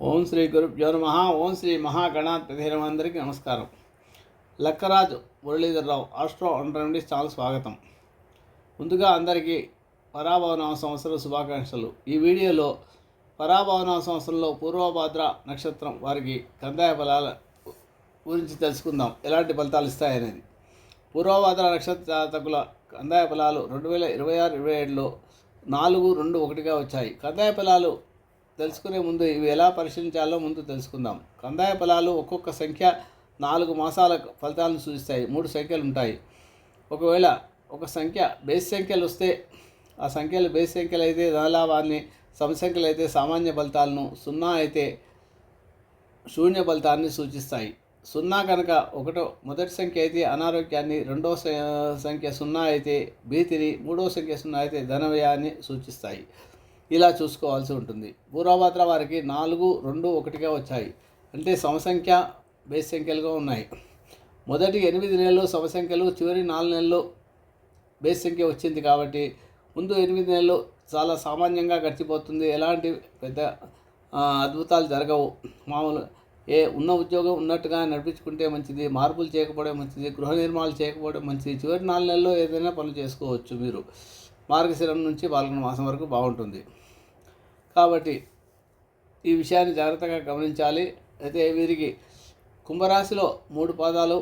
ఓం శ్రీ గురుభ్యో నమః. ఓం శ్రీ మహాగణాధిపతి అందరికీ నమస్కారం. Lakkaraju Muralidhararao astro and remedies channel స్వాగతం. ముందుగా అందరికీ పరాభవనామ సంవత్సర శుభాకాంక్షలు. ఈ వీడియోలో పరాభవనామ సంవత్సరంలో పూర్వభాద్ర నక్షత్రం వారికి కందాయ ఫలాల గురించి తెలుసుకుందాం, ఎలాంటి ఫలితాలు ఇస్తాయనేది. పూర్వభాద్ర నక్షత్ర జాతకుల కందాయ ఫలాలు 2026-27లో 4-2-1గా వచ్చాయి. కందాయ ఫలాలు తెలుసుకునే ముందు ఇవి ఎలా పరిశీలించాలో ముందు తెలుసుకుందాం. కందాయ ఫలాలు ఒక్కొక్క సంఖ్య 4 మాసాల ఫలితాలను సూచిస్తాయి. 3 సంఖ్యలు ఉంటాయి. ఒకవేళ ఒక సంఖ్య బేస్ సంఖ్యలు వస్తే ఆ సంఖ్యలు బేస్ సంఖ్యలు అయితే ధనలాభాన్ని, సంఖ్యలు అయితే సామాన్య ఫలితాలను, 0 అయితే శూన్య ఫలితాన్ని సూచిస్తాయి. 0 కనుక మొదటి సంఖ్య అయితే అనారోగ్యాన్ని, రెండవ సంఖ్య 0 అయితే భీతిని, మూడవ సంఖ్య 0 అయితే ధన వ్యయాన్ని సూచిస్తాయి. ఇలా చూసుకోవాల్సి ఉంటుంది. పూర్వభాద్ర వారికి 4-2-1గా వచ్చాయి. అంటే సమసంఖ్య బేస్ సంఖ్యలుగా ఉన్నాయి. మొదటి 8 నెలలు సమసంఖ్యలు, చివరి 4 నెలలు బేస్ సంఖ్య వచ్చింది. కాబట్టి ముందు 8 నెలలు చాలా సామాన్యంగా గడిచిపోతుంది. ఎలాంటి పెద్ద అద్భుతాలు జరగవు. మామూలు ఉన్న ఉద్యోగం ఉన్నట్టుగా నడిపించుకుంటే మంచిది. మార్పులు చేయకపోవడం మంచిది. గృహ నిర్మాణాలు చేయకపోవడం మంచిది. చివరి 4 నెలల్లో ఏదైనా పనులు చేసుకోవచ్చు. మీరు మార్గశిరం నుంచి పాల్గొన మాసం వరకు బాగుంటుంది. కాబట్టి ఈ విషయాన్ని జాగ్రత్తగా గమనించాలి. అయితే వీరికి కుంభరాశిలో 3 పాదాలు,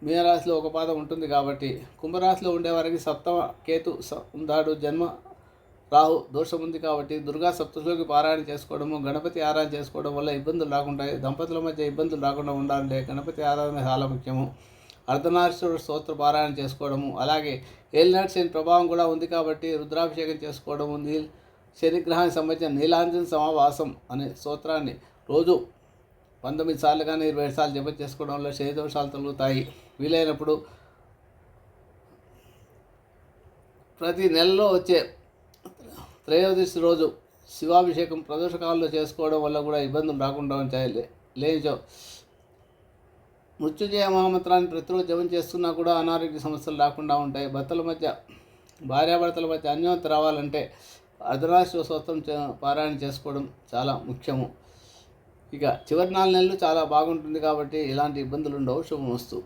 మీనరాశిలో 1 పాదం ఉంటుంది. కాబట్టి కుంభరాశిలో ఉండేవారికి సప్తమ కేతు ఉన్నాడు, జన్మ రాహు దోషం ఉంది. కాబట్టి దుర్గా సప్తశిలోకి పారాయణ చేసుకోవడము, గణపతి ఆరాధన చేసుకోవడం వల్ల ఇబ్బందులు రాకుండా, దంపతుల మధ్య ఇబ్బందులు రాకుండా ఉండాలంటే గణపతి ఆరాధన చాలా ముఖ్యము. అర్ధనారీశ్వరుడు స్తోత్ర పారాయణ చేసుకోవడము, అలాగే ఏలినాటి శని ప్రభావం కూడా ఉంది. కాబట్టి రుద్రాభిషేకం చేసుకోవడము, శనిగ్రహానికి సంబంధించిన నీలాంజన సమావాసం అనే స్తోత్రాన్ని రోజు 19 సార్లు కానీ 27 సార్లు జపం చేసుకోవడం వల్ల శని దోషాలు తొలుగుతాయి. వీలైనప్పుడు ప్రతి నెలలో వచ్చే త్రయోదశి రోజు శివాభిషేకం ప్రదోషకాలంలో చేసుకోవడం వల్ల కూడా ఇబ్బందులు రాకుండా ఉంటాయి. లేచో మృత్యుంజయ మహామంత్రాన్ని ప్రతిరోజు జపం చేస్తున్నా కూడా అనారోగ్య సమస్యలు రాకుండా ఉంటాయి. భార్యాభర్తల మధ్య అన్యోన్యత రావాలంటే అర్ధనారీశ్వర స్తోత్రం పారాయణ చేసుకోవడం చాలా ముఖ్యము. ఇక చివరి 4 నెలలు చాలా బాగుంటుంది. కాబట్టి ఎలాంటి ఇబ్బందులు ఉండవు. శుభమస్తు.